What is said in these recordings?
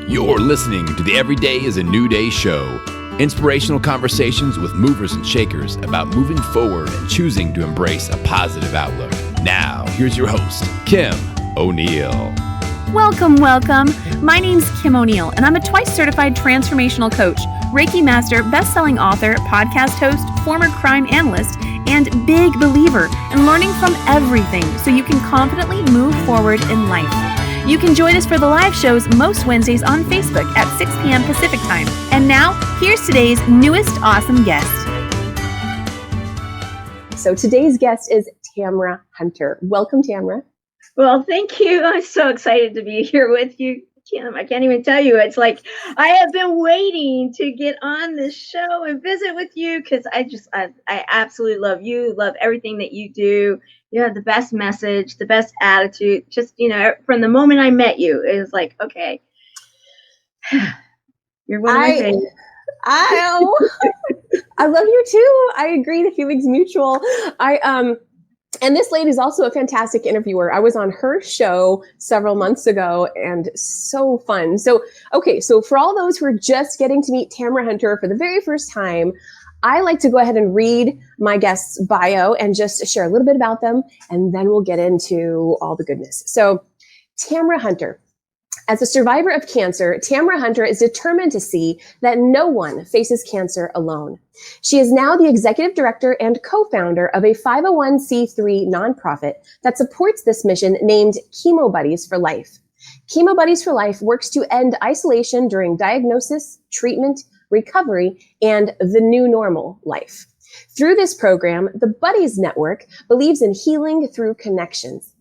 You're listening to the Every Day is a New Day show. Inspirational conversations with movers and shakers about moving forward and choosing to embrace a positive outlook. Now, here's your host, Kim O'Neill. Welcome. My name's Kim O'Neill, and I'm a twice certified transformational coach, Reiki master, best-selling author, podcast host, former crime analyst, and big believer in learning from everything so you can confidently move forward in life. You can join us for the live shows most Wednesdays on Facebook at 6 p.m. Pacific Time. And now, here's today's newest awesome guest. So today's guest is Tamara Hunter. Welcome, Tamara. Well, thank you. I'm so excited to be here with you, Kim. I can't even tell you. It's like I have been waiting to get on this show and visit with you because I absolutely love you, love everything that you do. You have the best message, the best attitude. Just, from the moment I met you, it was like, okay, you're one of my favorites. I love you too. I agree. The feeling's mutual. And this lady is also a fantastic interviewer. I was on her show several months ago and so fun. So for all those who are just getting to meet Tamara Hunter for the very first time, I like to go ahead and read my guest's bio and just share a little bit about them, and then we'll get into all the goodness. So Tamara Hunter. As a survivor of cancer, Tamara Hunter is determined to see that no one faces cancer alone. She is now the executive director and co-founder of a 501c3 nonprofit that supports this mission named Chemo Buddies for Life. Chemo Buddies for Life works to end isolation during diagnosis, treatment, recovery, and the new normal life. Through this program, the Buddies Network believes in healing through connections.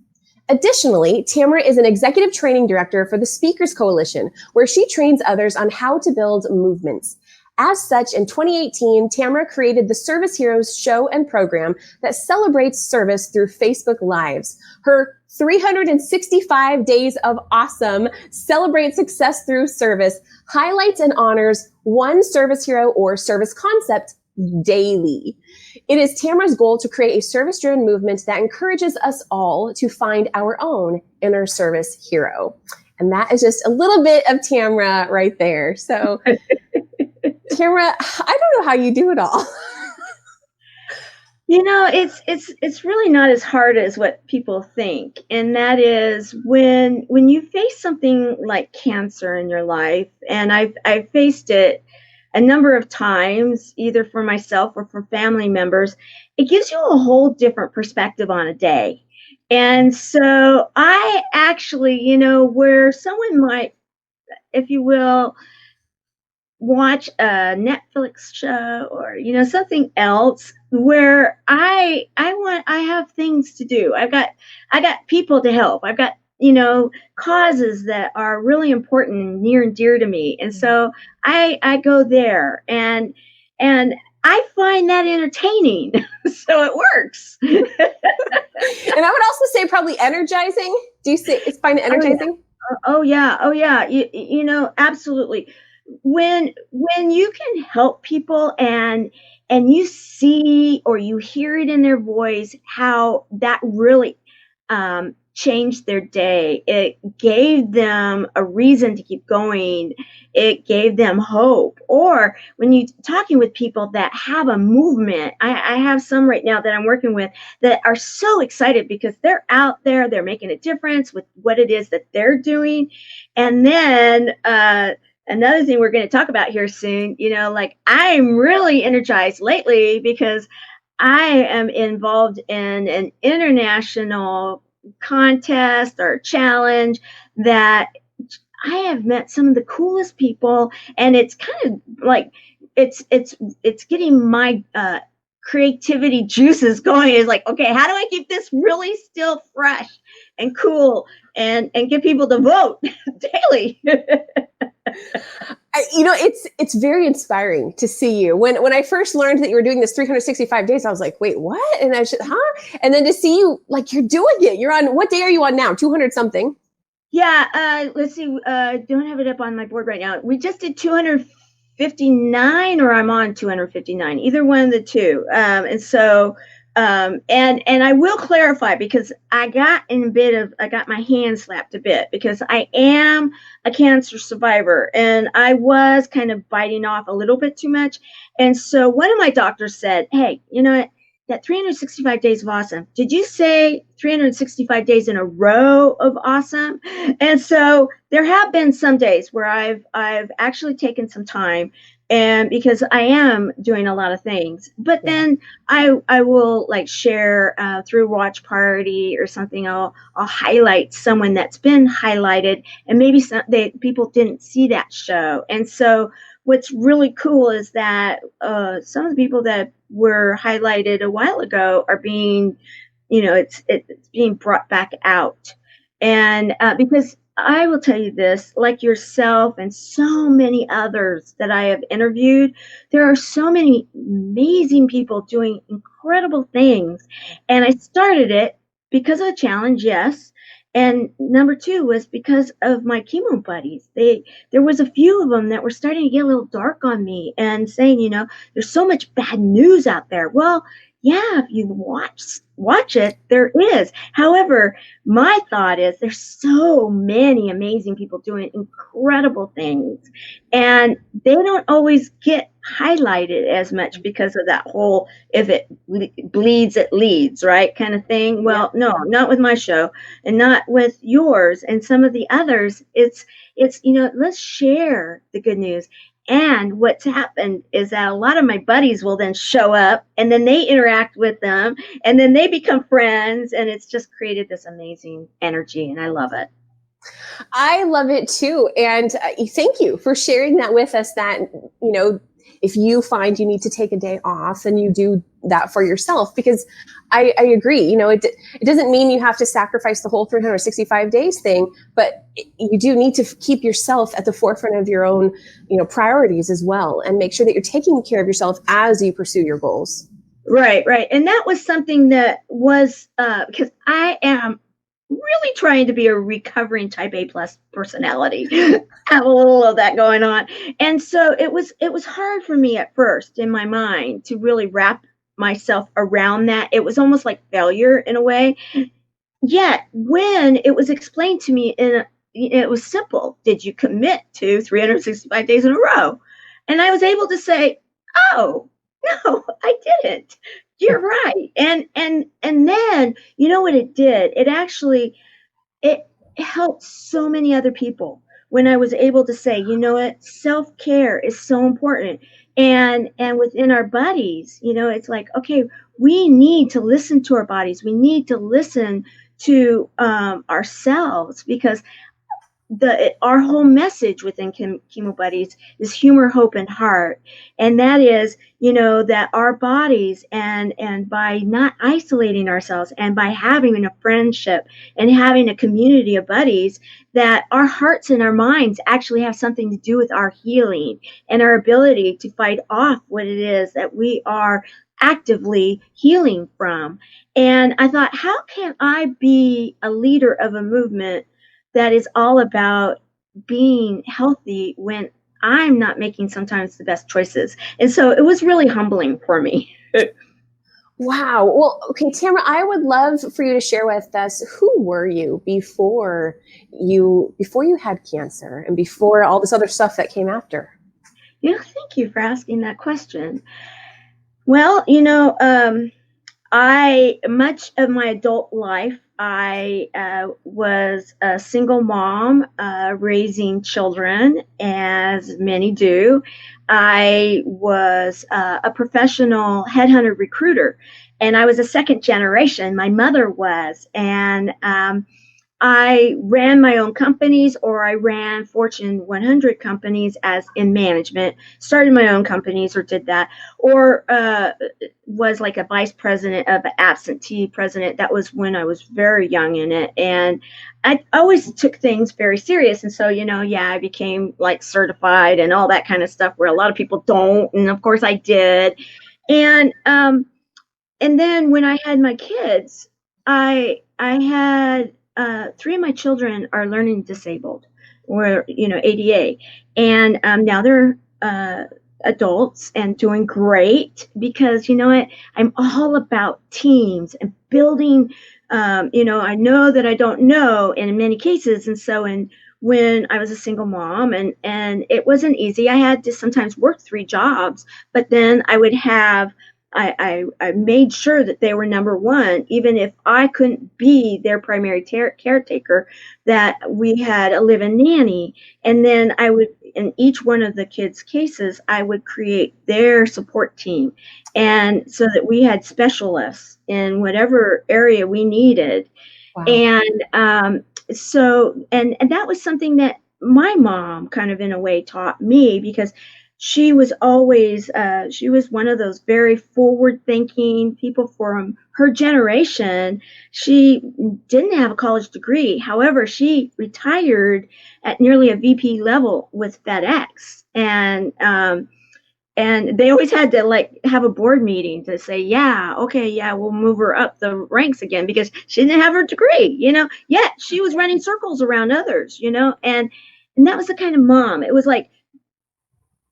Additionally, Tamara is an executive training director for the Speakers Coalition, where she trains others on how to build movements. As such, in 2018, Tamara created the Service Heroes show and program that celebrates service through Facebook Lives. Her 365 Days of Awesome Celebrate Success Through Service highlights and honors one service hero or service concept daily. It is Tamara's goal to create a service-driven movement that encourages us all to find our own inner service hero. And that is just a little bit of Tamara right there. So, Tamara, I don't know how you do it all. It's really not as hard as what people think. And that is when you face something like cancer in your life, and I've faced it a number of times, either for myself or for family members, it gives you a whole different perspective on a day. And so I actually, where someone might, if you will, watch a Netflix show or, something else where I have things to do. I got people to help. I've got, causes that are really important and near and dear to me. And so I go there and I find that entertaining. So it works. And I would also say probably energizing. Do you find it energizing? Oh yeah. Absolutely. When you can help people and you see or you hear it in their voice, how that really changed their day. It gave them a reason to keep going. It gave them hope. Or when you're talking with people that have a movement, I have some right now that I'm working with that are so excited because they're out there, they're making a difference with what it is that they're doing. And then another thing we're going to talk about here soon, I'm really energized lately because I am involved in an international contest or challenge that I have met some of the coolest people, and it's kind of like it's getting my creativity juices going. It's like, okay, how do I keep this really still fresh and cool and get people to vote daily? It's very inspiring to see you. When I first learned that you were doing this 365 days, I was like, wait, what? And I said, huh? And then to see you, like, you're doing it. You're on, what day are you on now? 200 something? Yeah. Let's see. Don't have it up on my board right now. We just did 259, or I'm on 259, either one of the two. And so And I will clarify, because I got my hand slapped a bit, because I am a cancer survivor, and I was kind of biting off a little bit too much. And so one of my doctors said, hey, you know what? That 365 days of awesome. Did you say 365 days in a row of awesome? And so there have been some days where I've actually taken some time, and because I am doing a lot of things, but then I will like share through Watch Party or something. I'll highlight someone that's been highlighted, and maybe people didn't see that show. And so what's really cool is that some of the people that were highlighted a while ago are being, it's being brought back out. And because I will tell you this, like yourself and so many others that I have interviewed, there are so many amazing people doing incredible things. And I started it because of a challenge, yes. And number two was because of my chemo buddies. There was a few of them that were starting to get a little dark on me and saying, there's so much bad news out there. Well, yeah, if you watch it, there is. However, my thought is there's so many amazing people doing incredible things, and they don't always get highlighted as much because of that whole if it bleeds, it leads, right, kind of thing. Well, no, not with my show, and not with yours and some of the others. It's let's share the good news. And what's happened is that a lot of my buddies will then show up, and then they interact with them, and then they become friends, and it's just created this amazing energy, and I love it. I love it too. And thank you for sharing that with us, that, if you find you need to take a day off, and you do that for yourself, because I agree, it doesn't mean you have to sacrifice the whole 365 days thing, but you do need to keep yourself at the forefront of your own, priorities as well, and make sure that you're taking care of yourself as you pursue your goals. Right. And that was something that was, because I am really trying to be a recovering type A plus personality. I have a little of that going on. And so it was hard for me at first in my mind to really wrap myself around that. It was almost like failure in a way. Yet when it was explained to me it was simple. Did you commit to 365 days in a row? And I was able to say, oh, no, I didn't. You're right. And then, you know what it did? It helped so many other people when I was able to say, you know what, self-care is so important. And within our bodies, it's like, okay, we need to listen to our bodies. We need to listen to ourselves, because our whole message within Chemo Buddies is humor, hope, and heart. And that is, that our bodies, and by not isolating ourselves, and by having a friendship and having a community of buddies, that our hearts and our minds actually have something to do with our healing and our ability to fight off what it is that we are actively healing from. And I thought, how can I be a leader of a movement that is all about being healthy when I'm not making sometimes the best choices? And so it was really humbling for me. Wow. Well, okay, Tamara, I would love for you to share with us, who were you before you had cancer, and before all this other stuff that came after? Thank you for asking that question. Well, much of my adult life, I was a single mom raising children, as many do. I was a professional headhunter recruiter, and I was a second generation. My mother was, and I ran my own companies, or I ran Fortune 100 companies as in management, started my own companies or did that, or was like a vice president of an absentee president. That was when I was very young in it. And I always took things very serious. And so, I became like certified and all that kind of stuff, where a lot of people don't. And of course I did. And then when I had my kids, I had, 3 of my children are learning disabled, or ADA, and now they're adults and doing great, because you know what, I'm all about teams and building. I know that I don't know in many cases, and so when I was a single mom, and it wasn't easy. I had to sometimes work 3 jobs, but then I would have I made sure that they were number one, even if I couldn't be their primary caretaker, that we had a live-in nanny. And then I would, in each one of the kids' cases, I would create their support team. And so that we had specialists in whatever area we needed. Wow. And and that was something that my mom kind of in a way taught me, because she was always she was one of those very forward thinking people from her generation. She didn't have a college degree. However, she retired at nearly a VP level with FedEx. And they always had to like have a board meeting to say, yeah, okay, yeah, we'll move her up the ranks again, because she didn't have her degree, yet she was running circles around others, and that was the kind of mom. It was like,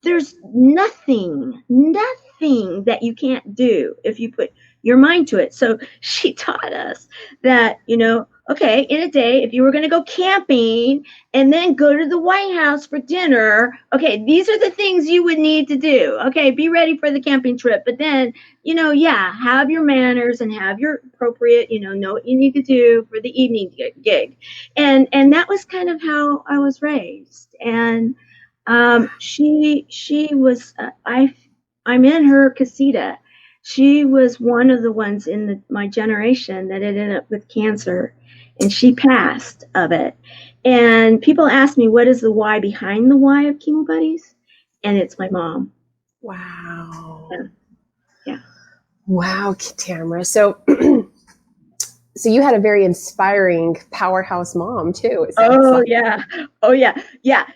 there's nothing that you can't do if you put your mind to it. So she taught us that, okay, in a day, if you were going to go camping and then go to the White House for dinner, okay, these are the things you would need to do. Okay, be ready for the camping trip. But then, have your manners and have your appropriate, know what you need to do for the evening gig. And that was kind of how I was raised. And she was, I'm in her casita. She was one of the ones in my generation that had ended up with cancer, and she passed of it. And people ask me, what is the why behind the why of Chemo Buddies? And it's my mom. Wow. Yeah. Wow, Tamara. So you had a very inspiring powerhouse mom too. Yeah.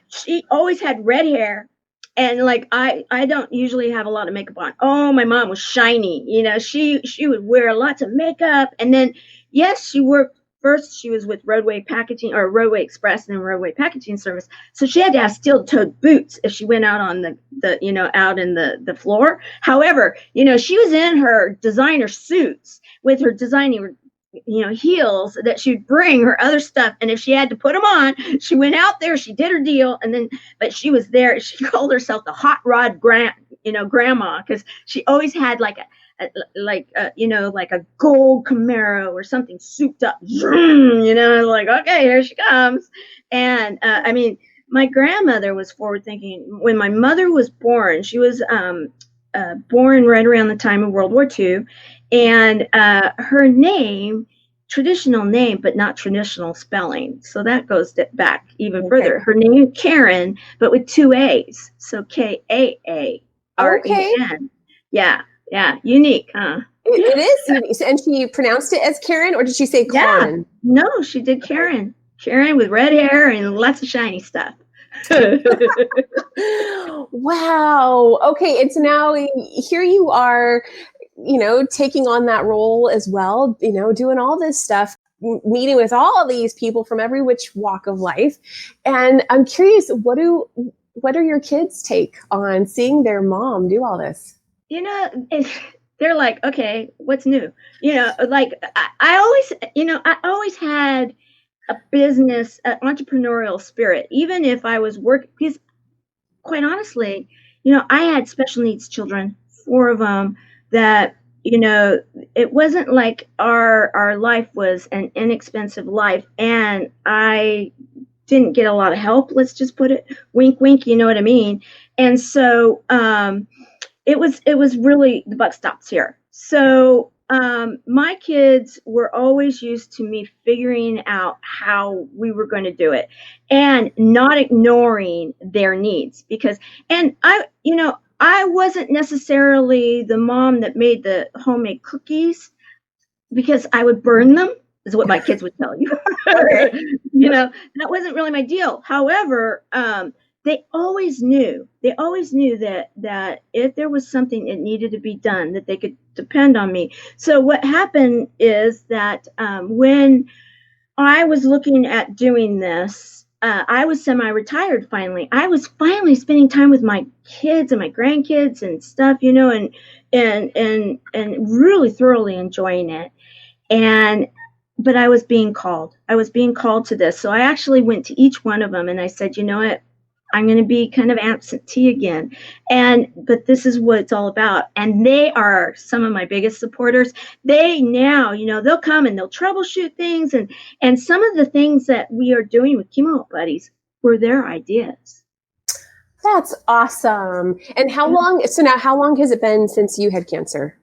She always had red hair. And like, I don't usually have a lot of makeup on. Oh, my mom was shiny. She would wear lots of makeup. And then, yes, she worked first. She was with Roadway Packaging, or Roadway Express, and then Roadway Packaging Service. So she had to have steel-toed boots if she went out on out in the floor. However, she was in her designer suits with her designing heels that she'd bring her other stuff. And if she had to put them on, she went out there, she did her deal. And then, but she was there. She called herself the hot rod grandma, because she always had like a gold Camaro or something souped up, like, okay, here she comes. And, my grandmother was forward thinking. When my mother was born, she was, born right around the time of World War II. And her name, traditional name, but not traditional spelling. So that goes back even further. Her name, Karen, but with 2 A's. So Kaaren. Okay. Yeah. Unique, huh? It is unique. And she pronounced it as Karen, or did she say Karen? Yeah. No, she did Karen. Karen with red hair and lots of shiny stuff. Wow. Okay. And so now here you are, taking on that role as well, doing all this stuff, meeting with all these people from every which walk of life. And I'm curious, what are your kids' take on seeing their mom do all this? They're like, okay, what's new? Like I always had a business, entrepreneurial spirit, even if I was working, because quite honestly, I had special needs children, 4 of them, that, it wasn't like our life was an inexpensive life, and I didn't get a lot of help. Let's just put it, wink, wink, you know what I mean? And so, it was really, the buck stops here. So, my kids were always used to me figuring out how we were going to do it and not ignoring their needs, and I wasn't necessarily the mom that made the homemade cookies, because I would burn them, is what my kids would tell you. That wasn't really my deal. However, they always knew that if there was something that needed to be done, that they could depend on me. So what happened is that when I was looking at doing this, I was semi-retired finally. I was finally spending time with my kids and my grandkids and stuff, you know, and really thoroughly enjoying it. But I was being called. I was being called to this. So I actually went to each one of them and I said, you know what? I'm going to be kind of absentee again. But this is what it's all about. And they are some of my biggest supporters. They now, you know, they'll come and they'll troubleshoot things. And some of the things that we are doing with Chemo Buddies were their ideas. That's awesome. And how long has it been since you had cancer?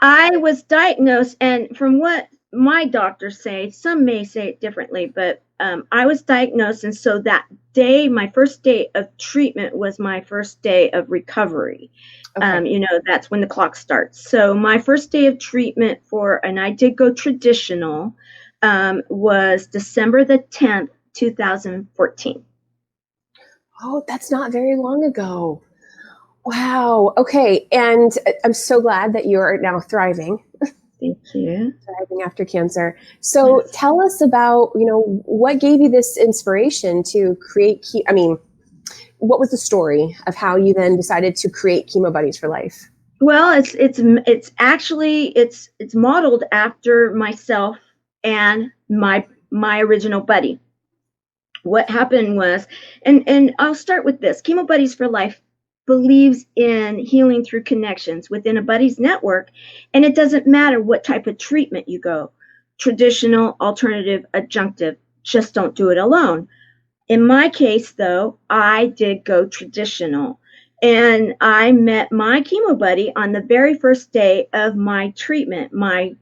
I was diagnosed, and from what my doctors say, some may say it differently, but I was diagnosed, and so that day, my first day of treatment was my first day of recovery. Okay. You know, that's when the clock starts. So my first day of treatment and I did go traditional, was December the 10th, 2014. Oh, that's not very long ago. Wow. Okay. And I'm so glad that you're now thriving. Thank you. Thriving after cancer. So yes. Tell us about, you know, what gave you this inspiration to create, what was the story of how you then decided to create Chemo Buddies for Life? Well, it's actually modeled after myself and my original buddy. What happened was, and I'll start with this. Chemo Buddies for Life believes in healing through connections within a buddies network, and it doesn't matter what type of treatment you go, traditional, alternative, adjunctive, just don't do it alone. In my case, though, I did go traditional, and I met my chemo buddy on the very first day of my treatment. My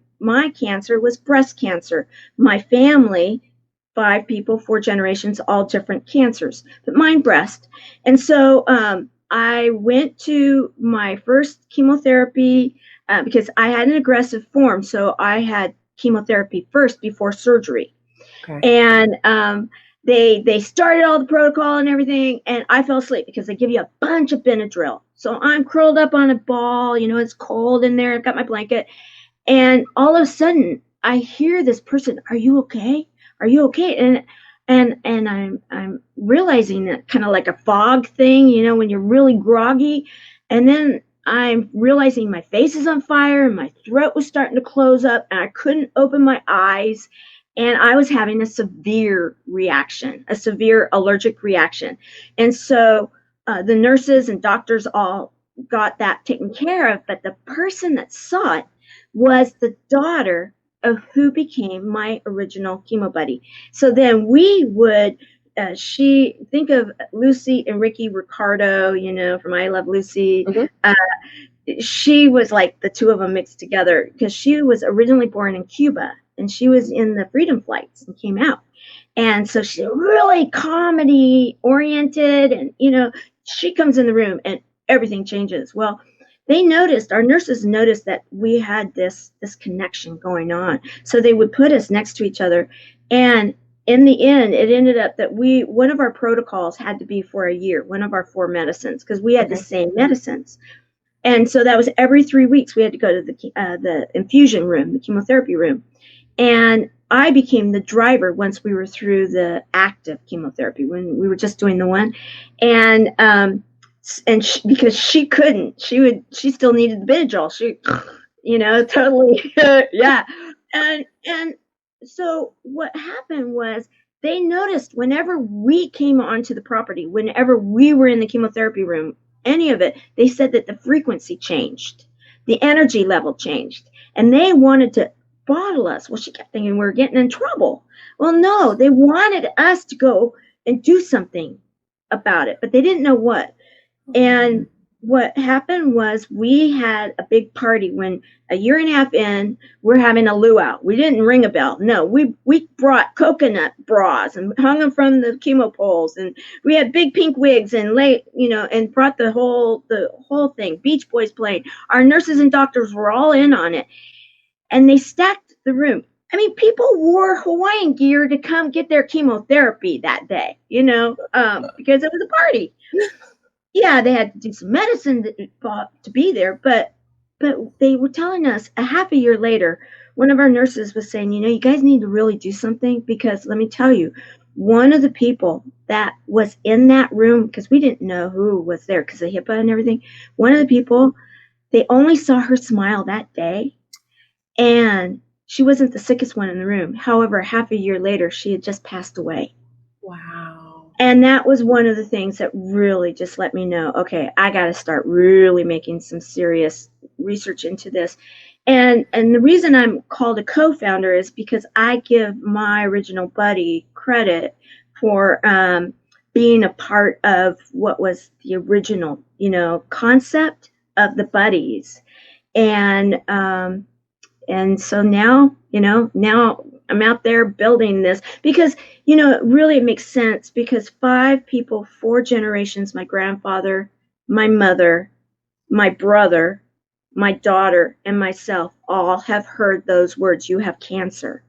cancer was breast cancer. My family, 5 people, 4 generations, all different cancers, but mine breast. And so I went to my first chemotherapy because I had an aggressive form. So I had chemotherapy first before surgery. Okay. And they started all the protocol and everything. And I fell asleep because they give you a bunch of Benadryl. So I'm curled up on a ball. You know, it's cold in there. I've got my blanket. And all of a sudden, I hear this person, "Are you okay? Are you okay?" And I'm realizing that kind of like a fog thing, you know, when you're really groggy. And then I'm realizing my face is on fire and my throat was starting to close up and I couldn't open my eyes. And I was having a severe reaction, a severe allergic reaction. And so the nurses and doctors all got that taken care of. But the person that saw it was the daughter of who became my original chemo buddy. So then we would, think of Lucy and Ricky Ricardo, you know, from I Love Lucy. Mm-hmm. She was like the two of them mixed together because she was originally born in Cuba and she was in the Freedom Flights and came out. And so she's really comedy oriented and, you know, she comes in the room and everything changes. Well, our nurses noticed that we had this connection going on. So they would put us next to each other. And in the end, it ended up that one of our protocols had to be for a year, one of our 4 medicines, because we had the same medicines. And so that was every 3 weeks we had to go to the infusion room, the chemotherapy room. And I became the driver once we were through the active chemotherapy, when we were just doing the one. And because she couldn't, she still needed the Benadryl. She, you know, totally, yeah. And so what happened was they noticed whenever we came onto the property, whenever we were in the chemotherapy room, any of it, they said that the frequency changed, the energy level changed, and they wanted to bottle us. Well, she kept thinking we were getting in trouble. Well, no, they wanted us to go and do something about it, but they didn't know what. And what happened was we had a big party when a year and a half in, we're having a luau. We didn't ring a bell. No, we brought coconut bras and hung them from the chemo poles. And we had big pink wigs and and brought the whole thing. Beach Boys played. Our nurses and doctors were all in on it. And they stacked the room. I mean, people wore Hawaiian gear to come get their chemotherapy that day, you know, because it was a party. Yeah, they had to do some medicine to be there, but they were telling us a half a year later, one of our nurses was saying, you know, you guys need to really do something because let me tell you, one of the people that was in that room, because we didn't know who was there because of HIPAA and everything, one of the people, they only saw her smile that day, and she wasn't the sickest one in the room. However, half a year later, she had just passed away. Wow. And that was one of the things that really just let me know, okay, I got to start really making some serious research into this. And the reason I'm called a co-founder is because I give my original buddy credit for being a part of what was the original, concept of the Buddies. And so now I'm out there building this because, really it makes sense because 5 people, 4 generations, my grandfather, my mother, my brother, my daughter, and myself all have heard those words, you have cancer.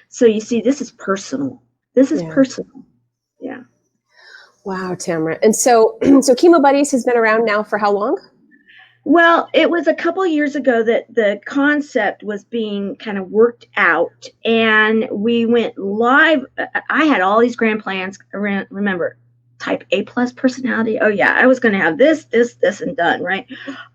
So you see, this is personal. This is personal. Yeah. Wow, Tamara. And so Chemo Buddies has been around now for how long? Well, it was a couple of years ago that the concept was being kind of worked out, and we went live. I had all these grand plans. Remember, type A+ personality. Oh yeah, I was going to have this, and done, right?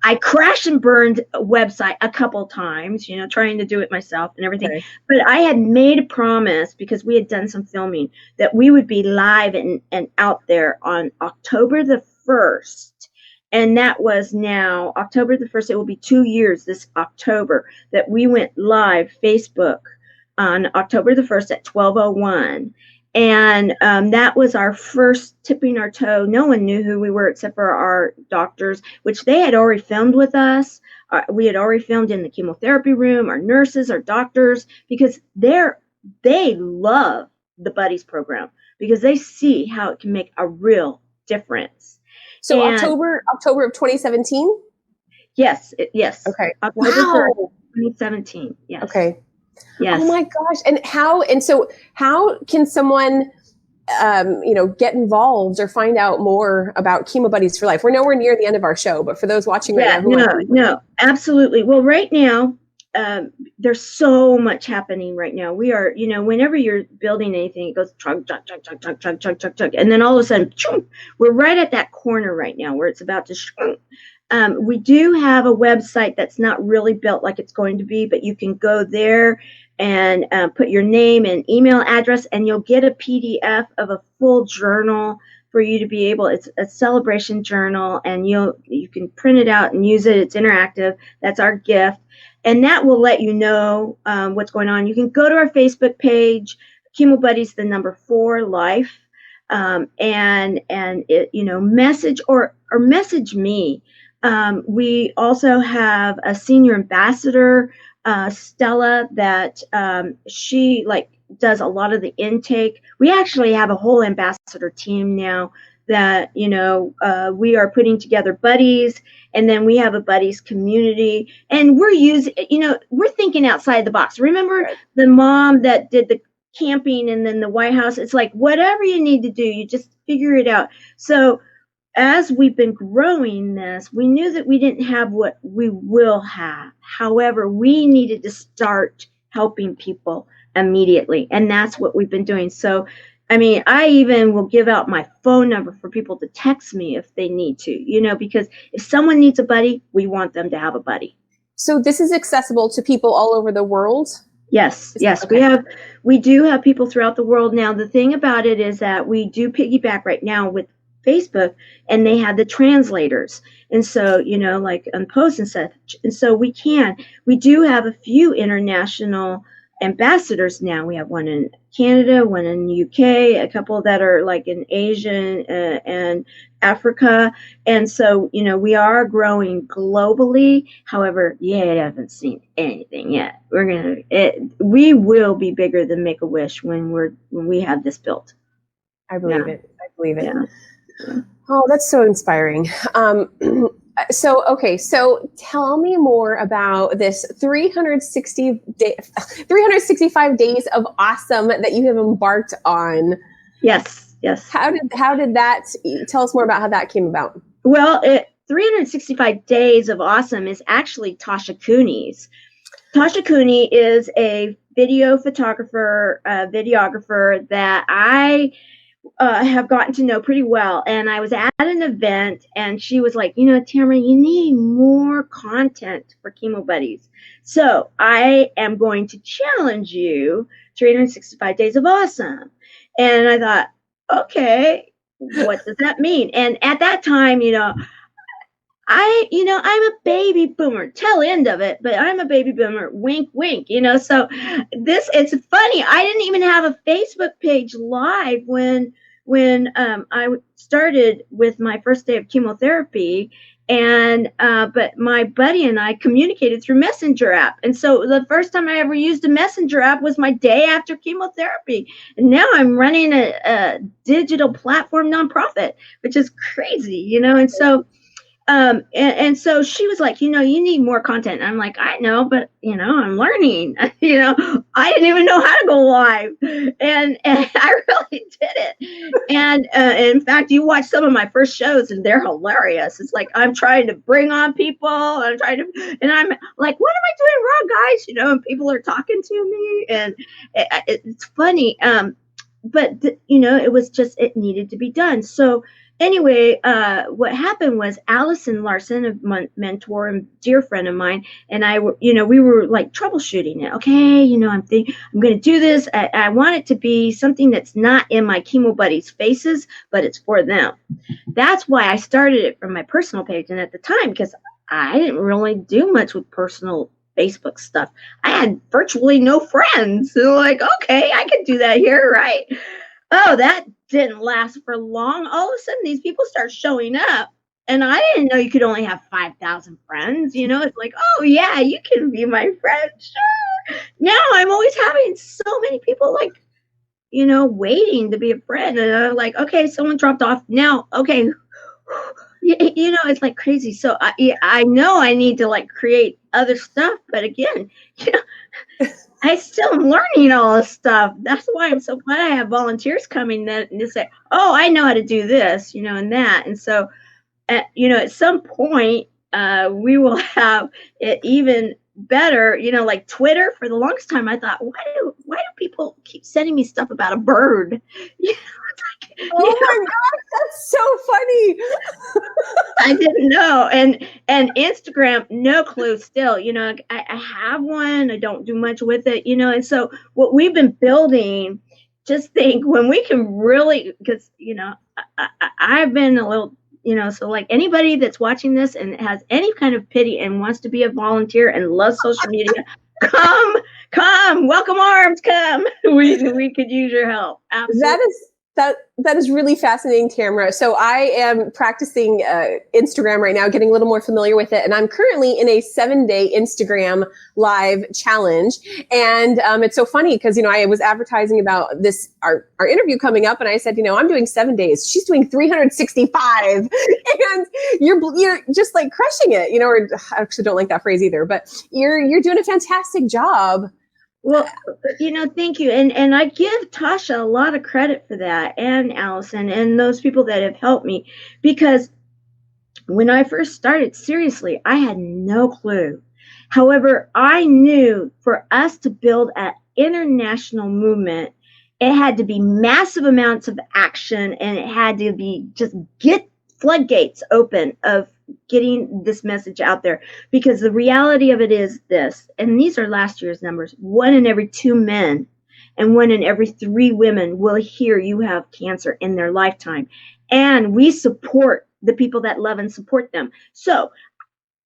I crashed and burned a website a couple times, trying to do it myself and everything. Okay. But I had made a promise because we had done some filming that we would be live and out there on October the 1st. And that was now October the 1st. It will be 2 years this October that we went live Facebook on October the 1st at 12:01. And that was our first tipping our toe. No one knew who we were except for our doctors, which they had already filmed with us. We had already filmed in the chemotherapy room, our nurses, our doctors, because they love the Buddies program because they see how it can make a real difference. So October of 2017? Yes. Yes. Okay. October 1st, 2017. Yes. Okay. Yes. Oh my gosh. And so how can someone, get involved or find out more about Chemo Buddies for Life? We're nowhere near the end of our show, but for those watching right now. No, absolutely. Well, right now, there's so much happening right now. We are, whenever you're building anything, it goes chug, chug, chug, chug, chug, chug, chug, chug, chug. And then all of a sudden, chug, we're right at that corner right now where it's about to shrink. We do have a website that's not really built like it's going to be, but you can go there and put your name and email address, and you'll get a PDF of a full journal for you to be able. It's a celebration journal, and you can print it out and use it. It's interactive. That's our gift, and that will let you know what's going on. You can go to our Facebook page, Chemo Buddies, the number 4 Life, and it, message or message me. We also have a senior ambassador, Stella, that she does a lot of the intake. We actually have a whole ambassador team now that, we are putting together Buddies, and then we have a Buddies community, and we're using, we're thinking outside the box. Remember the mom that did the camping and then the White House? It's like, whatever you need to do, you just figure it out. So as we've been growing this, we knew that we didn't have what we will have. However, we needed to start helping people immediately. And that's what we've been doing. So, I even will give out my phone number for people to text me if they need to, because if someone needs a buddy, we want them to have a buddy. So this is accessible to people all over the world? Yes. Okay. We do have people throughout the world. Now, the thing about it is that we do piggyback right now with Facebook, and they have the translators, and so like on posts and stuff, and so we do have a few international ambassadors now. We have one in Canada, one in UK, a couple that are like in Asia and Africa, and so we are growing globally. However, I haven't seen anything yet. We will be bigger than Make-A-Wish when we have this built. I believe it. Yeah. Oh, that's so inspiring. So tell me more about this 365 days of awesome that you have embarked on. Yes. How did that, tell us more about how that came about? Well, 365 days of awesome is actually Tasha Cooney's. Tasha Cooney is a video photographer, videographer that I have gotten to know pretty well. And I was at an event and she was like, Tamara, you need more content for Chemo Buddies. So I am going to challenge you 365 days of awesome. And I thought, okay, what does that mean? And at that time, I'm a baby boomer, tail end of it, but I'm a baby boomer, wink, wink, so it's funny. I didn't even have a Facebook page live when I started with my first day of chemotherapy. And, but my buddy and I communicated through Messenger app. And so the first time I ever used a Messenger app was my day after chemotherapy. And now I'm running a digital platform nonprofit, which is crazy, and so and so she was like, you need more content. And I'm like, I know, but I'm learning. I didn't even know how to go live, and I really did it. And in fact, you watch some of my first shows, and they're hilarious. It's like I'm trying to bring on people, and I'm like, what am I doing wrong, guys? And people are talking to me, and it's funny. But it was just, it needed to be done. So anyway, what happened was Allison Larson, a mentor and dear friend of mine, and I were, we were like troubleshooting it. Okay, I'm going to do this. I want it to be something that's not in my Chemo Buddies' faces, but it's for them. That's why I started it from my personal page. And at the time, because I didn't really do much with personal Facebook stuff, I had virtually no friends. So like, okay, I could do that here, right? Oh, that didn't last for long. All of a sudden, these people start showing up. And I didn't know you could only have 5,000 friends. It's like, oh, yeah, you can be my friend. Sure. Now I'm always having so many people like, waiting to be a friend. And I'm like, okay, someone dropped off now. Okay. It's like crazy. So I know I need to like create other stuff. But again, I still am learning all this stuff. That's why I'm so glad I have volunteers coming that and say, oh, I know how to do this, and that. And so, at some point, we will have it even better, like Twitter. For the longest time, I thought, why do people keep sending me stuff about a bird? Oh my gosh, that's so funny. I didn't know. And Instagram, no clue still. I have one. I don't do much with it, and so what we've been building, just think when we can really, because, I've been a little, so like anybody that's watching this and has any kind of pity and wants to be a volunteer and loves social media, come, welcome arms, come. We could use your help. Absolutely. That is really fascinating, Tamara. So I am practicing Instagram right now, getting a little more familiar with it. And I'm currently in a 7-day Instagram live challenge. And it's so funny because, I was advertising about this, our interview coming up. And I said, I'm doing 7 days. She's doing 365. And you're just like crushing it, or I actually don't like that phrase either, but you're doing a fantastic job. Well, thank you. And I give Tasha a lot of credit for that, and Allison and those people that have helped me, because when I first started, seriously, I had no clue. However, I knew for us to build an international movement, it had to be massive amounts of action, and it had to be just get floodgates open of getting this message out there, because the reality of it is this, and these are last year's numbers: 1 in every 2 men and 1 in every 3 women will hear you have cancer in their lifetime. And we support the people that love and support them. So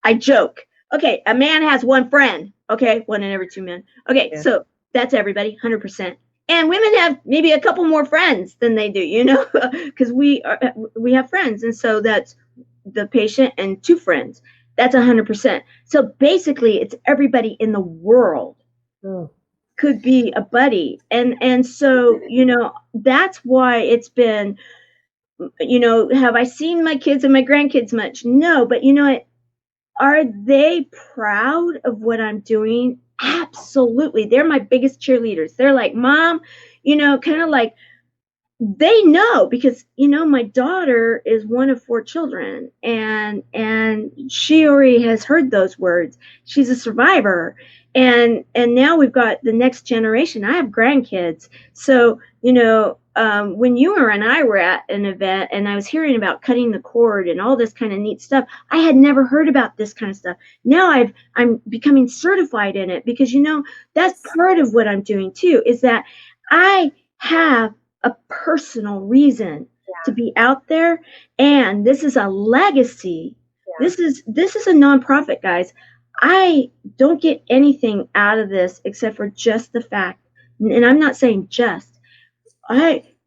I joke, okay, a man has 1 friend, okay, 1 in every 2 men. Okay, yeah. So that's everybody, 100%. And women have maybe a couple more friends than they do, because we have friends. And so that's the patient and 2 friends. That's 100%. So basically, it's everybody in the world could be a buddy. And so, that's why it's been, have I seen my kids and my grandkids much? No, but are they proud of what I'm doing? Absolutely. They're my biggest cheerleaders. They're like, Mom, kind of like, they know, because my daughter is one of 4 children, and she already has heard those words. She's a survivor, And now we've got the next generation. I have grandkids. So, when you and I were at an event and I was hearing about cutting the cord and all this kind of neat stuff, I had never heard about this kind of stuff. Now I'm becoming certified in it because, that's part of what I'm doing too, is that I have a personal reason to be out there. And this is a legacy. Yeah. This is a nonprofit, guys. I don't get anything out of this except for just the fact, and I'm not saying just,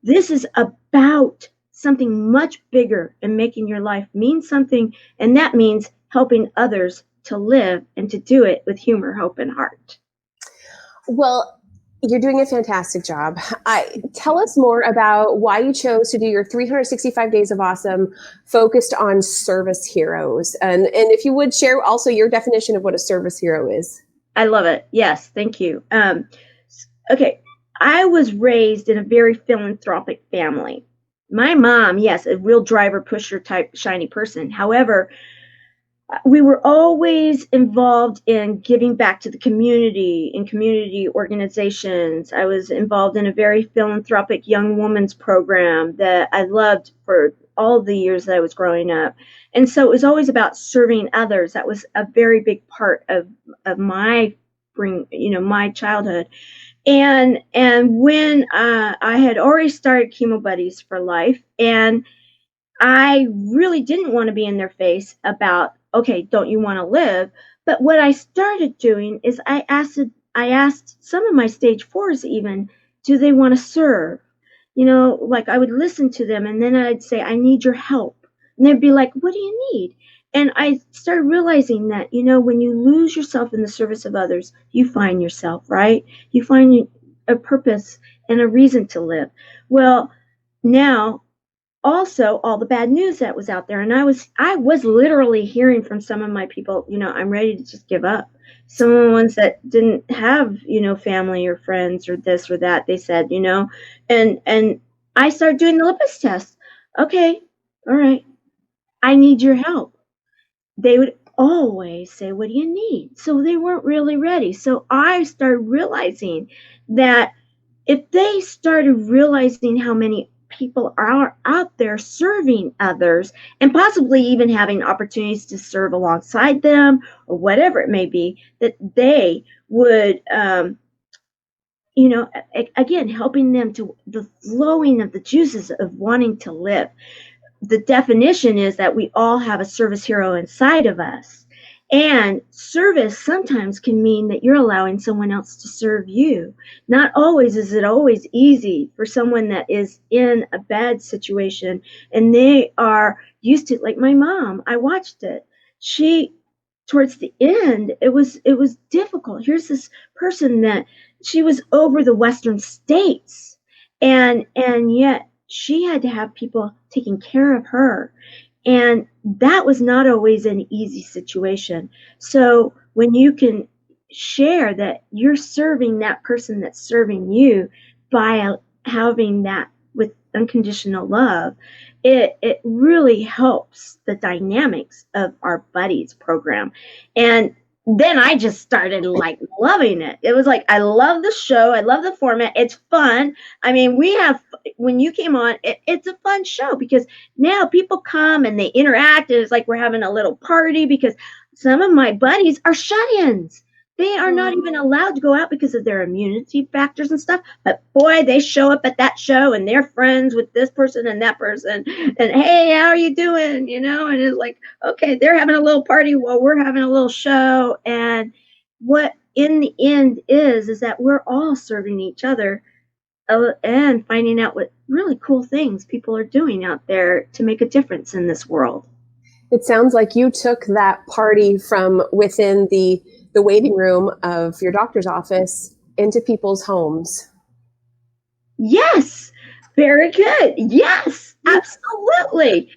this is about something much bigger and making your life mean something, and that means helping others to live and to do it with humor, hope, and heart. Well, you're doing a fantastic job. Tell us more about why you chose to do your 365 Days of Awesome focused on service heroes. And if you would share also your definition of what a service hero is. I love it. Yes, thank you. Okay, I was raised in a very philanthropic family. My mom, yes, a real driver, pusher type shiny person. However, we were always involved in giving back to the community, in community organizations. I was involved in a very philanthropic young women's program that I loved for all the years that I was growing up. And so it was always about serving others. That was a very big part of my my childhood. And when I had already started Chemo Buddies for Life, and I really didn't want to be in their face about, okay, don't you want to live? But what I started doing is I asked some of my stage 4s even, do they want to serve? Like I would listen to them, and then I'd say, I need your help. And they'd be like, what do you need? And I started realizing that, when you lose yourself in the service of others, you find yourself, right? You find a purpose and a reason to live. Well, now, also all the bad news that was out there. And I was literally hearing from some of my people, I'm ready to just give up. Some of the ones that didn't have, family or friends or this or that, they said, and I started doing the lipus test. Okay, all right, I need your help. They would always say, what do you need? So they weren't really ready. So I started realizing that if they started realizing how many people are out there serving others and possibly even having opportunities to serve alongside them or whatever it may be, that they would, again, helping them to the flowing of the juices of wanting to live. The definition is that we all have a service hero inside of us. And service sometimes can mean that you're allowing someone else to serve you. Not always is it always easy for someone that is in a bad situation and they are used to, like my mom, I watched it. Towards the end, it was difficult. Here's this person that she was over the Western states, and yet she had to have people taking care of her. And that was not always an easy situation. So when you can share that you're serving that person that's serving you by having that with unconditional love, it really helps the dynamics of our Buddies program. And then I just started loving it. It was like, I love the show. I love the format. It's fun. I mean, when you came on, it's a fun show because now people come and they interact. And it's like we're having a little party because some of my buddies are shut-ins. They are not even allowed to go out because of their immunity factors and stuff. But boy, they show up at that show and they're friends with this person and that person. And hey, how are you doing? And it's like, okay, they're having a little party while we're having a little show. And what in the end is that we're all serving each other and finding out what really cool things people are doing out there to make a difference in this world. It sounds like you took that party from within the waiting room of your doctor's office into people's homes. Yes, very good. Yes, absolutely.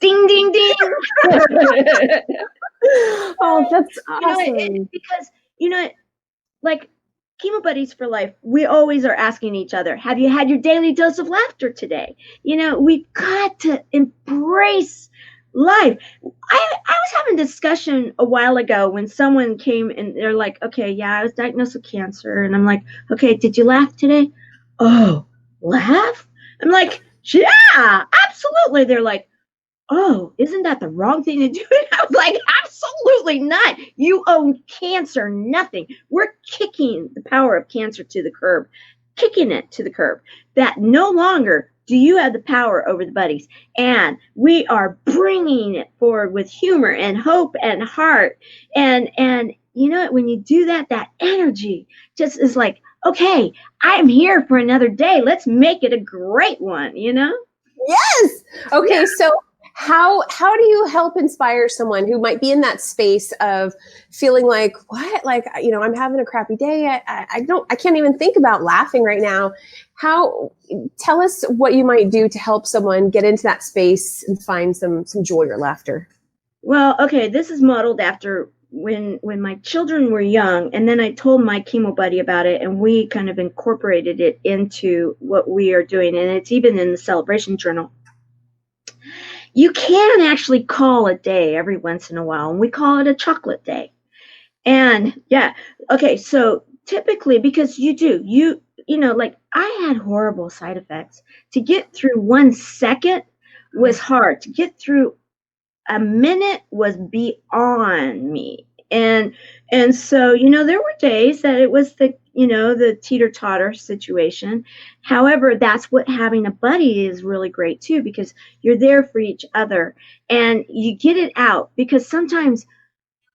Ding, ding, ding. Oh, that's awesome. Because, like Chemo Buddies for Life, we always are asking each other, have you had your daily dose of laughter today? We've got to embrace life. I was having a discussion a while ago when someone came and they're like, okay, yeah, I was diagnosed with cancer. And I'm like, okay, did you laugh today? Oh, laugh? I'm like, yeah, absolutely. They're like, oh, isn't that the wrong thing to do? I was like, absolutely not. You owe cancer nothing. We're kicking the power of cancer to the curb, kicking it to the curb, that no longer do you have the power over the buddies. And we are bringing it forward with humor and hope and heart. And you know, when you do that, that energy just is like, okay, I'm here for another day. Let's make it a great one, you know? Yes. Okay. So how do you help inspire someone who might be in that space of feeling like, what, like, you know, I'm having a crappy day. I can't even think about laughing right now. Tell us what you might do to help someone get into that space and find some joy or laughter. Well, okay, this is modeled after when my children were young, and then I told my chemo buddy about it, and we kind of incorporated it into what we are doing, and it's even in the celebration journal. You can actually call a day every once in a while, and we call it a chocolate day. And yeah, okay, so typically, because you know, like I had horrible side effects. To get through 1 second was hard. To get through a minute was beyond me. And so, you know, there were days that it was the, you know, the teeter-totter situation. However, that's what having a buddy is really great too, because you're there for each other and you get it out, because sometimes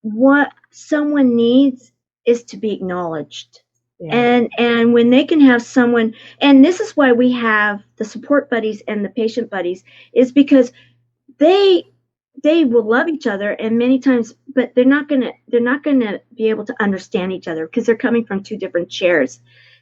what someone needs is to be acknowledged. Yeah. And when they can have someone, and this is why we have the support buddies and the patient buddies, is because they will love each other, and many times, but they're not gonna be able to understand each other because they're coming from two different chairs,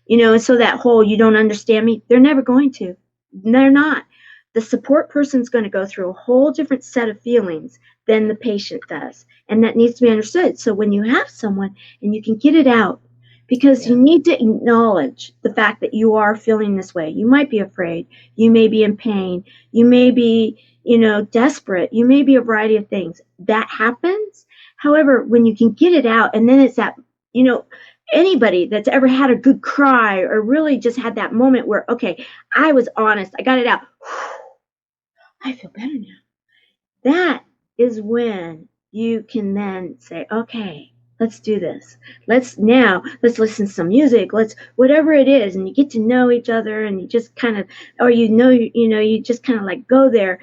you know. And so that whole "you don't understand me," they're never going to. They're not. The support person's going to go through a whole different set of feelings than the patient does, and that needs to be understood. So when you have someone and you can get it out, because you need to acknowledge the fact that you are feeling this way. You might be afraid. You may be in pain. You may be, you know, desperate. You may be a variety of things. That happens. However, when you can get it out, and then it's that, you know, anybody that's ever had a good cry or really just had that moment where, okay, I was honest, I got it out. I feel better now. That is when you can then say, okay, let's do this. Let's listen to some music. Let's, whatever it is. And you get to know each other, and you just kind of, or you just kind of like go there.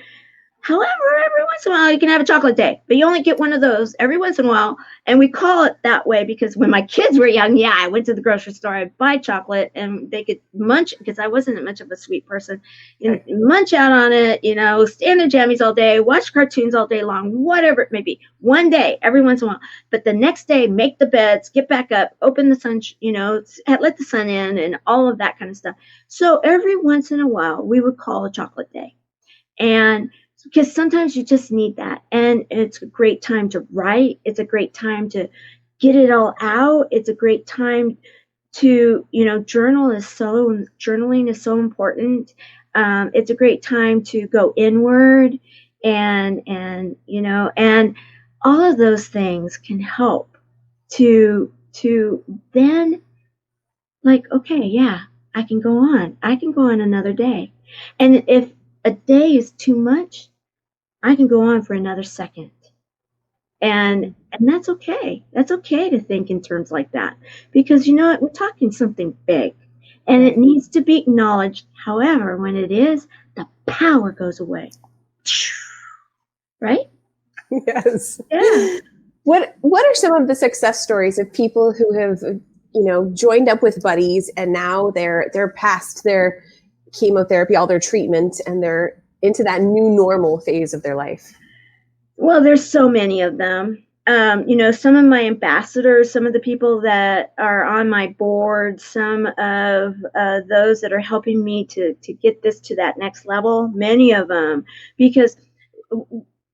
However, every once in a while you can have a chocolate day, but you only get one of those every once in a while. And we call it that way because when my kids were young, I went to the grocery store, I'd buy chocolate and they could munch, because I wasn't much of a sweet person, munch out on it, you know, stand in jammies all day, watch cartoons all day long, whatever it may be. One day, every once in a while. But the next day, make the beds, get back up, open the sun, you know, let the sun in and all of that kind of stuff. So every once in a while, we would call a chocolate day. And because sometimes you just need that. And it's a great time to write. It's a great time to get it all out. It's a great time to, you know, journaling is so important. It's a great time to go inward and, you know, and all of those things can help to then, like, okay, yeah, I can go on another day. And if a day is too much, I can go on for another second. And that's okay. That's okay to think in terms like that, because you know what, we're talking something big and it needs to be acknowledged. However, when it is, the power goes away. Right? Yes. Yeah. What are some of the success stories of people who have, you know, joined up with buddies and now they're past their chemotherapy, all their treatment, and they're into that new normal phase of their life? Well, there's so many of them. You know, some of my ambassadors, some of the people that are on my board, some of those that are helping me to get this to that next level, many of them, because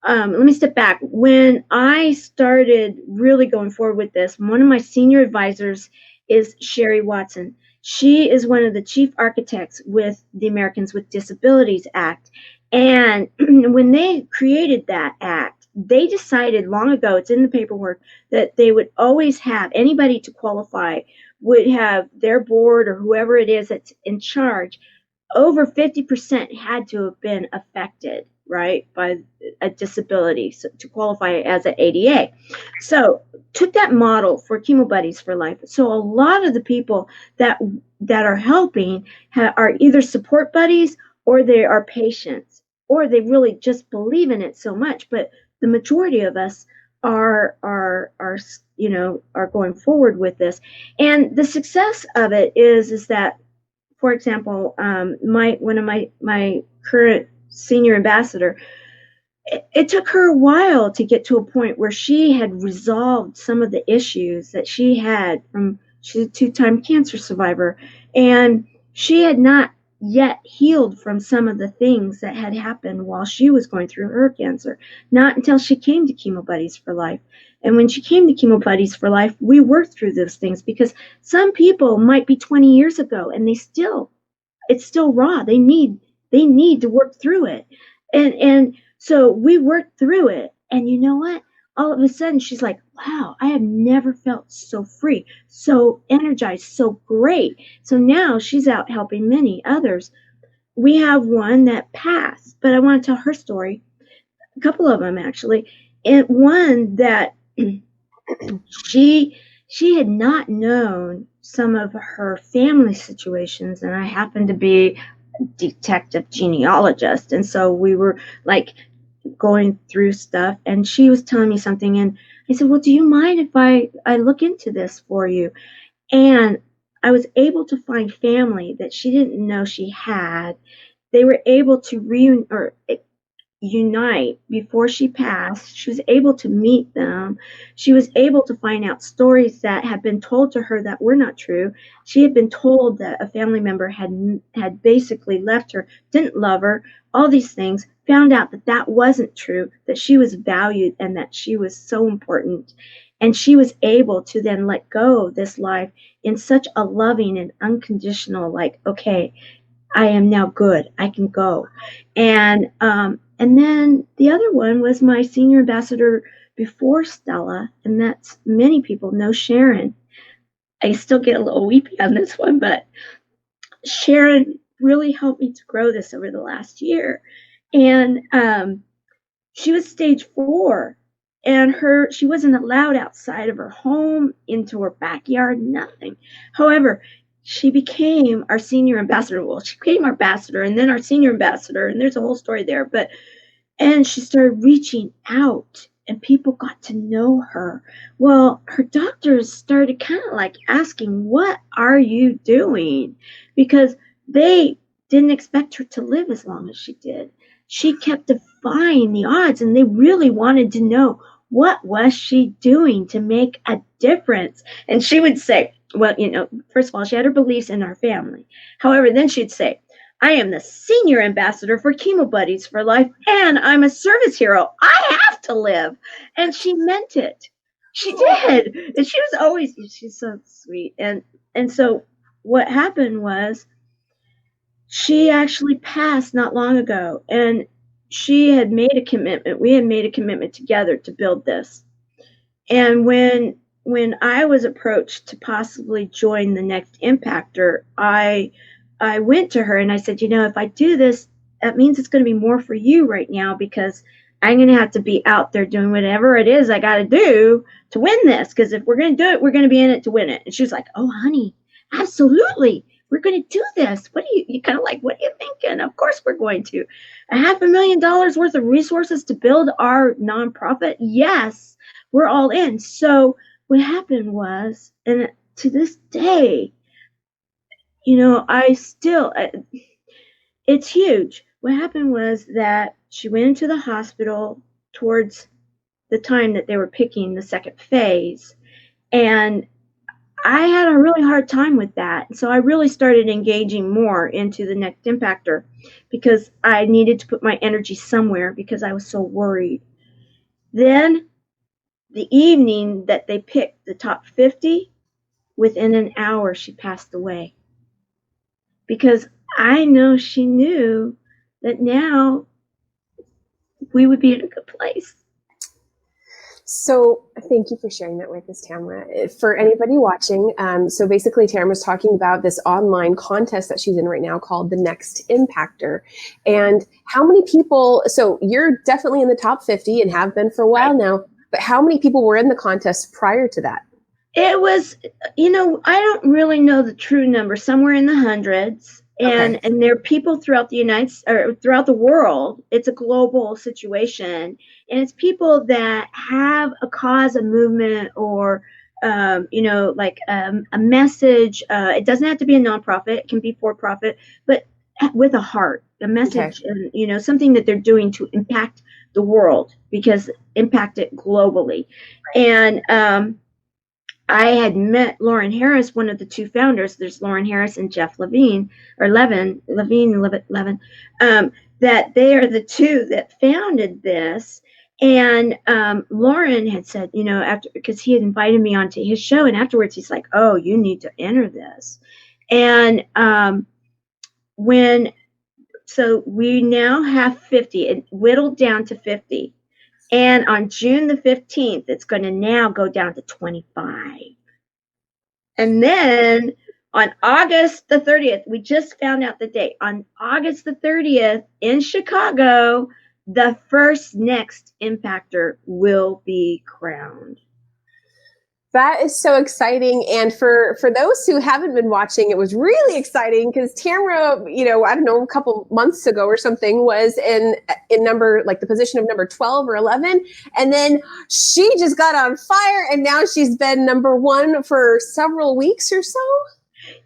let me step back. When I started really going forward with this, one of my senior advisors is Sherry Watson. She is one of the chief architects with the Americans with Disabilities Act. And when they created that act, they decided long ago, it's in the paperwork, that they would always have anybody to qualify would have their board or whoever it is that's in charge, over 50% had to have been affected, right, by a disability, so to qualify as an ADA. So took that model for Chemo Buddies for Life. So a lot of the people that are helping are either support buddies, or they are patients, or they really just believe in it so much. But the majority of us are going forward with this. And the success of it is that, for example, one of my current senior ambassador, it took her a while to get to a point where she had resolved some of the issues that she had she's a 2-time cancer survivor, and she had not yet healed from some of the things that had happened while she was going through her cancer, not until she came to Chemo Buddies for Life. And when she came to Chemo Buddies for Life, we worked through those things, because some people might be 20 years ago and it's still raw. They need to work through it. And so we worked through it. And you know what? All of a sudden she's like, wow, I have never felt so free, so energized, so great. So now she's out helping many others. We have one that passed, but I want to tell her story. A couple of them, actually. And one that she had not known some of her family situations, and I happened to be a detective genealogist, and so we were like going through stuff, and she was telling me something, and I said, well, do you mind if I look into this for you? And I was able to find family that she didn't know she had. They were able to unite before she passed. She was able to meet them. She was able to find out stories that had been told to her that were not true. She had been told that a family member had basically left her, didn't love her, all these things. Found out that wasn't true, that she was valued and that she was so important. And she was able to then let go of this life in such a loving and unconditional, like, okay, I am now good, I can go. And then the other one was my senior ambassador before Stella, and that's, many people know Sharon. I still get a little weepy on this one, but Sharon really helped me to grow this over the last year. And she was stage 4, and she wasn't allowed outside of her home, into her backyard, nothing. However, she became our senior ambassador. Well, she became our ambassador and then our senior ambassador, and there's a whole story there. And she started reaching out, and people got to know her. Well, her doctors started kind of like asking, what are you doing? Because they didn't expect her to live as long as she did. She kept defying the odds, and they really wanted to know, what was she doing to make a difference? And she would say, well, first of all, she had her beliefs in our family. However, then she'd say, I am the senior ambassador for Chemo Buddies for Life, and I'm a service hero. I have to live. And she meant it. She did. And she's so sweet. And so what happened was, she actually passed not long ago, and she had made a commitment. We had made a commitment together to build this. And when I was approached to possibly join the next Impactor, I went to her and I said, if I do this, that means it's going to be more for you right now, because I'm going to have to be out there doing whatever it is I got to do to win this. Because if we're going to do it, we're going to be in it to win it. And she was like, oh, honey, absolutely. We're going to do this. What are you kind of like, what are you thinking? Of course we're going to. $500,000 worth of resources to build our nonprofit. Yes, we're all in. So what happened was, and to this day, it's huge. What happened was that she went into the hospital towards the time that they were picking the second phase. And I had a really hard time with that. So I really started engaging more into the next Impactor, because I needed to put my energy somewhere, because I was so worried. Then the evening that they picked the top 50, within an hour she passed away. Because I know she knew that now we would be in a good place. So thank you for sharing that with us, Tamara. For anybody watching, so basically Tamara's talking about this online contest that she's in right now called The Next Impactor. And how many people, so you're definitely in the top 50 and have been for a while now, but how many people were in the contest prior to that? It was, I don't really know the true number, somewhere in the hundreds. And there are people throughout throughout the world. It's a global situation, and it's people that have a cause, a movement, or like a message. It doesn't have to be a nonprofit; it can be for profit, but with a heart, a message, and something that they're doing to impact the world, because impact it globally. And I had met Lauren Harris, one of the two founders. There's Lauren Harris and Jeff Levine, that they are the two that founded this. And Lauren had said, because he had invited me onto his show, and afterwards he's like, "Oh, you need to enter this." And so we now have 50, it whittled down to 50. And on June the 15th, it's going to now go down to 25. And then on August the 30th, we just found out the date. On August the 30th in Chicago, the first Next Impactor will be crowned. That is so exciting. And for those who haven't been watching, it was really exciting because Tamara, I don't know, a couple months ago or something was in number, like the position of number 12 or 11. And then she just got on fire and now she's been number 1 for several weeks or so.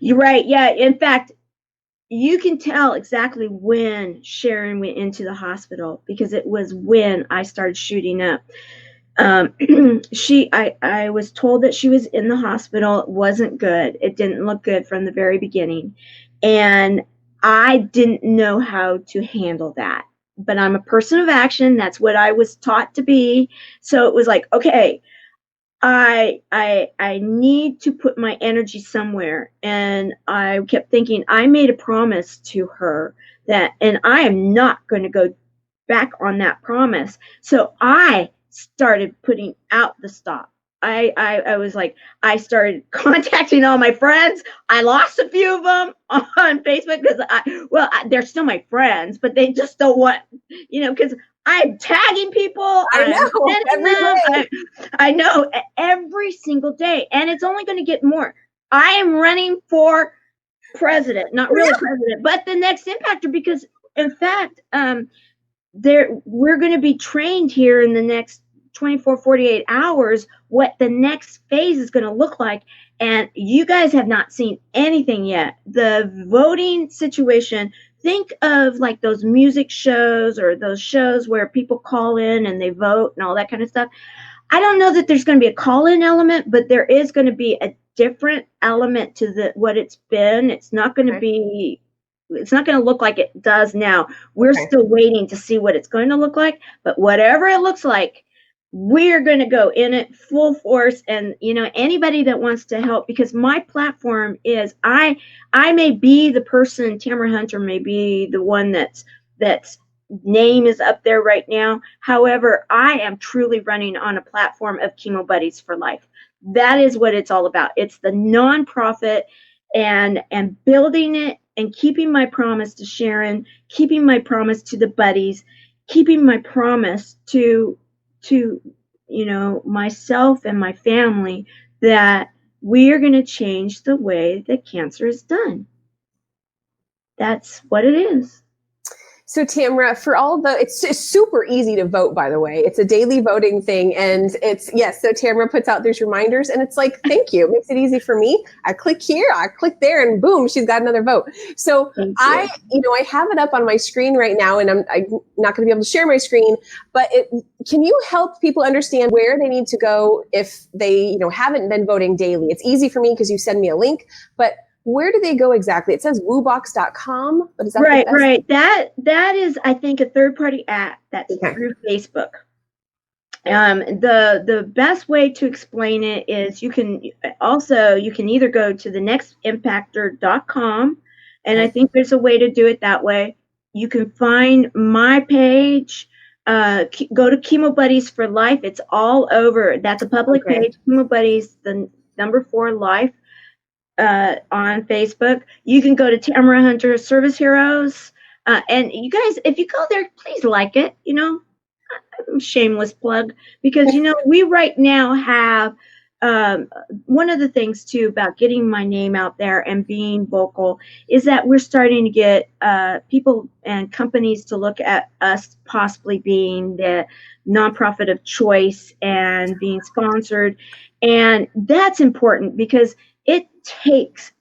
You're right. Yeah. In fact, you can tell exactly when Sharon went into the hospital because it was when I started shooting up. I was told that she was in the hospital. It wasn't good. It didn't look good from the very beginning. And I didn't know how to handle that, but I'm a person of action. That's what I was taught to be. So it was like, okay, I need to put my energy somewhere. And I kept thinking, I made a promise to her and I am not going to go back on that promise. So I started putting out the stop. I was like, I started contacting all my friends. I lost a few of them on Facebook because they're still my friends, but they just don't want, because I'm tagging people. I know every single day, and it's only going to get more. I am running for president, not really president, but the next impactor, because in fact, we're going to be trained here in the next 24, 48 hours what the next phase is going to look like. And you guys have not seen anything yet. The voting situation, think of like those music shows or those shows where people call in and they vote and all that kind of stuff. I don't know that there's going to be a call-in element, but there is going to be a different element to what it's been. It's not going to be It's not going to look like it does now. We're still waiting to see what it's going to look like. But whatever it looks like, we're going to go in it full force. And, anybody that wants to help, because my platform is I may be the person, Tamara Hunter may be the one that's name is up there right now. However, I am truly running on a platform of Chemo Buddies for life. That is what it's all about. It's the nonprofit and building it and keeping my promise to Sharon, keeping my promise to the buddies, keeping my promise to myself and my family that we are going to change the way that cancer is done. That's what it is. So Tamara, it's super easy to vote, by the way. It's a daily voting thing. And so Tamara puts out these reminders and it's like, thank you. It makes it easy for me. I click here, I click there, and boom, she's got another vote. So I have it up on my screen right now, and I'm not going to be able to share my screen, but can you help people understand where they need to go if they, haven't been voting daily? It's easy for me because you send me a link, but where do they go exactly? It says woobox.com, but is that right? That is, I think, a third-party app that's through Facebook. The best way to explain it is you can either go to thenextimpactor.com, and I think there's a way to do it that way. You can find my page. Go to Chemo Buddies for Life. It's all over. That's a public page. Chemo Buddies, the number 4 Life, on Facebook. You can go to Tamara Hunter Service Heroes. And you guys, if you go there, please like it. Shameless plug, because we right now have one of the things too about getting my name out there and being vocal is that we're starting to get people and companies to look at us possibly being the nonprofit of choice and being sponsored, and that's important because it takes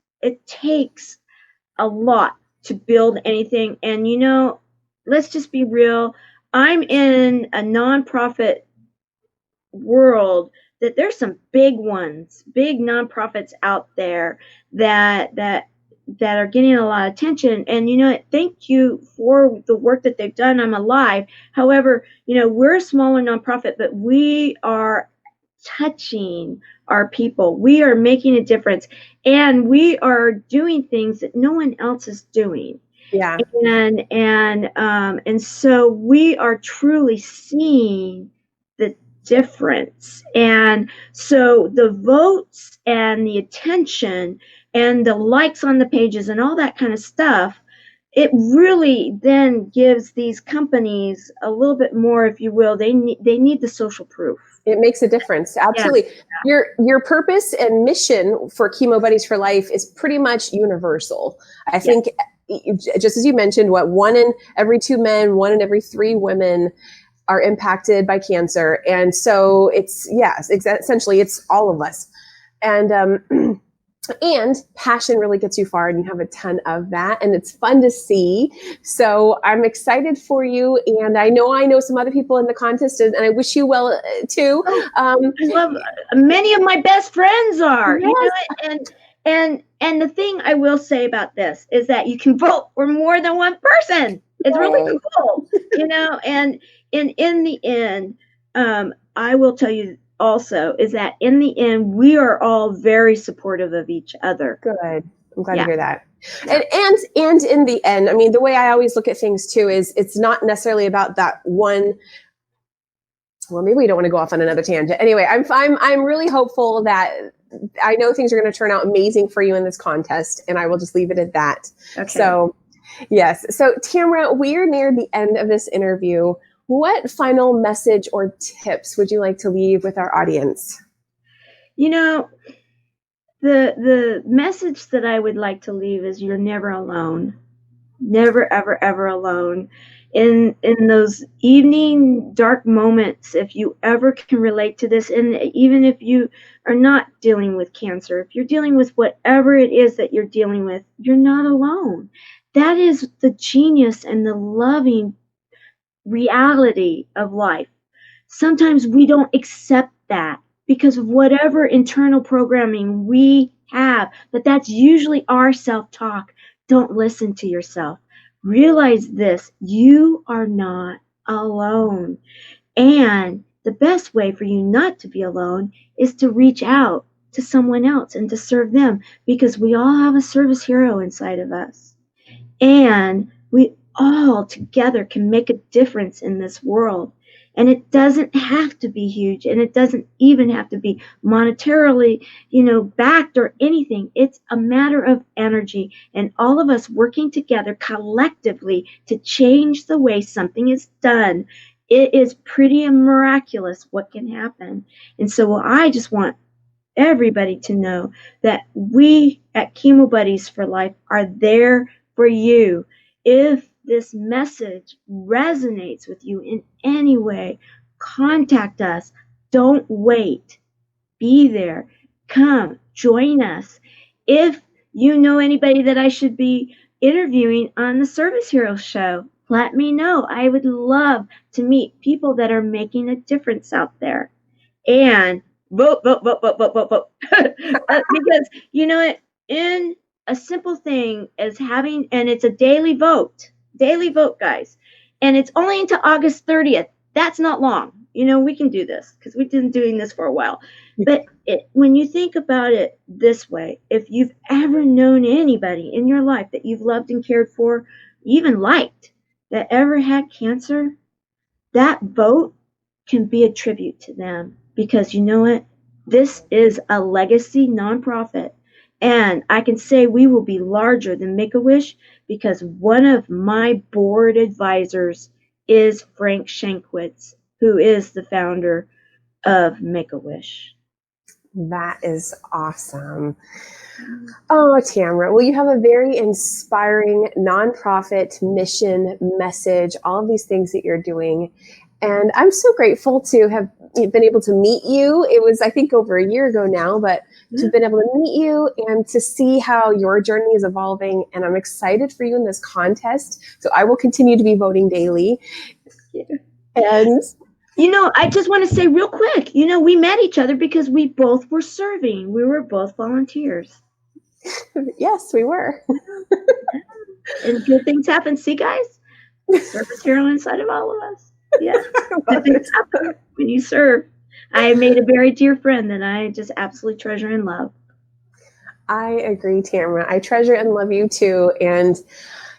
a lot to build anything. And let's just be real. I'm in a nonprofit world that there's some big ones, big nonprofits out there that are getting a lot of attention. And thank you for the work that they've done. I'm alive. However, we're a smaller nonprofit, but we are touching our people. We are making a difference, and we are doing things that no one else is doing. Yeah. And so we are truly seeing the difference. And so the votes and the attention and the likes on the pages and all that kind of stuff, it really then gives these companies a little bit more, if you will. They need the social proof. It makes a difference. Absolutely. Yeah. Your purpose and mission for Chemo Buddies for Life is pretty much universal. I think, just as you mentioned, 1 in every 2 men, 1 in every 3 women are impacted by cancer. And so essentially it's all of us. And passion really gets you far, and you have a ton of that, and it's fun to see. So I'm excited for you, and I know some other people in the contest, and I wish you well too. I love many of my best friends are. Yes. And the thing I will say about this is that you can vote for more than one person. It's really cool, and in the end, I will tell you also is that in the end, we are all very supportive of each other. Good. I'm glad to hear that. And in the end, I mean, the way I always look at things too is it's not necessarily about that one. Well, maybe we don't want to go off on another tangent. Anyway, I'm really hopeful that I know things are going to turn out amazing for you in this contest, and I will just leave it at that. Okay. So, yes. So, Tamara, we're near the end of this interview. What final message or tips would you like to leave with our audience? The message that I would like to leave is you're never alone. Never, ever, ever alone. In those evening dark moments, if you ever can relate to this, and even if you are not dealing with cancer, if you're dealing with whatever it is that you're dealing with, you're not alone. That is the genius and the loving reality of life. Sometimes we don't accept that because of whatever internal programming we have, but that's usually our self-talk. Don't listen to yourself. Realize this, you are not alone. And the best way for you not to be alone is to reach out to someone else and to serve them, because we all have a service hero inside of us. And we all together can make a difference in this world. And it doesn't have to be huge, and it doesn't even have to be monetarily, backed or anything. It's a matter of energy, and all of us working together collectively to change the way something is done. It is pretty miraculous what can happen. And so I just want everybody to know that we at Chemo Buddies for Life are there for you. If this message resonates with you in any way, contact us. Don't wait. Be there. Come, join us. If you know anybody that I should be interviewing on the Service Hero Show, let me know. I would love to meet people that are making a difference out there. And vote. Because, in a simple thing as having, and it's a daily vote, guys. And it's only until August 30th. That's not long. We can do this because we've been doing this for a while. But when you think about it this way, if you've ever known anybody in your life that you've loved and cared for, even liked, that ever had cancer, that vote can be a tribute to them, because you know what? This is a legacy nonprofit. And I can say we will be larger than Make-A-Wish because one of my board advisors is Frank Shankwitz, who is the founder of Make-A-Wish. That is awesome. Oh, Tamara, well, you have a very inspiring nonprofit mission, message, all of these things that you're doing. And I'm so grateful to have been able to meet you. It was, I think, over a year ago now, but to have been able to meet you and to see how your journey is evolving. And I'm excited for you in this contest. So I will continue to be voting daily. And I just want to say real quick, we met each other because we both were serving. We were both volunteers. Yes, we were. And good things happen. See, guys, service here inside of all of us. Yeah, good things happen when you serve. I made a very dear friend that I just absolutely treasure and love. I agree, Tamara. I treasure and love you too. And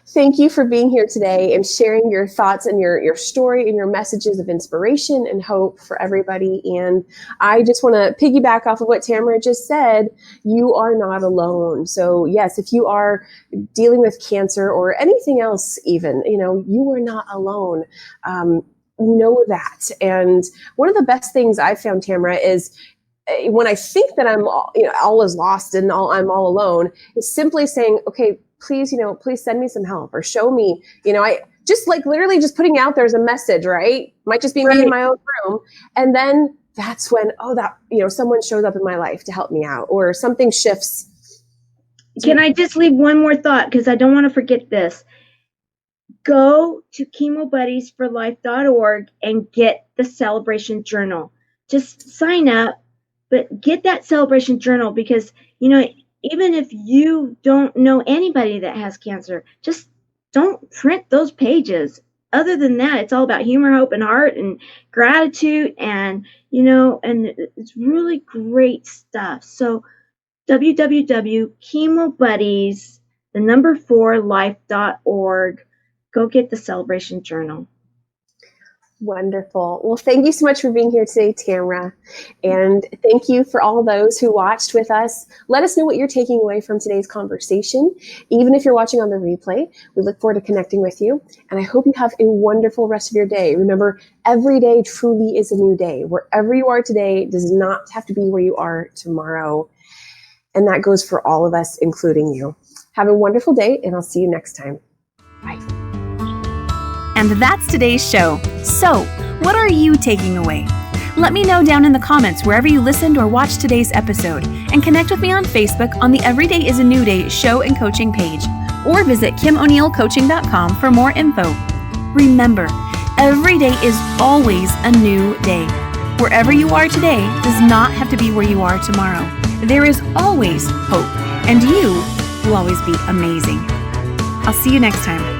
thank you for being here today and sharing your thoughts and your story and your messages of inspiration and hope for everybody. And I just want to piggyback off of what Tamara just said. You are not alone. So yes, if you are dealing with cancer or anything else, even, you are not alone. Know that. And one of the best things I found, Tamara, is when I think that I'm all is lost and I'm all alone, is simply saying, okay, please send me some help or show me, I just literally just putting out there's a message, right? Might just be me in my own room. And then that's when, someone shows up in my life to help me out or something shifts. Can I just leave one more thought? Because I don't want to forget this. Go to chemobuddiesforlife.org and get the celebration journal. Just sign up, but get that celebration journal because, even if you don't know anybody that has cancer, just don't print those pages. Other than that, it's all about humor, hope, and heart and gratitude and it's really great stuff. So www.chemobuddies4life.org. Go get the celebration journal. Wonderful. Well, thank you so much for being here today, Tamara. And thank you for all those who watched with us. Let us know what you're taking away from today's conversation. Even if you're watching on the replay, we look forward to connecting with you. And I hope you have a wonderful rest of your day. Remember, every day truly is a new day. Wherever you are today does not have to be where you are tomorrow. And that goes for all of us, including you. Have a wonderful day, and I'll see you next time. Bye. And that's today's show. So, what are you taking away? Let me know down in the comments wherever you listened or watched today's episode, and connect with me on Facebook on the Everyday is a New Day show and coaching page, or visit KimO'NeillCoaching.com for more info. Remember, every day is always a new day. Wherever you are today does not have to be where you are tomorrow. There is always hope, and you will always be amazing. I'll see you next time.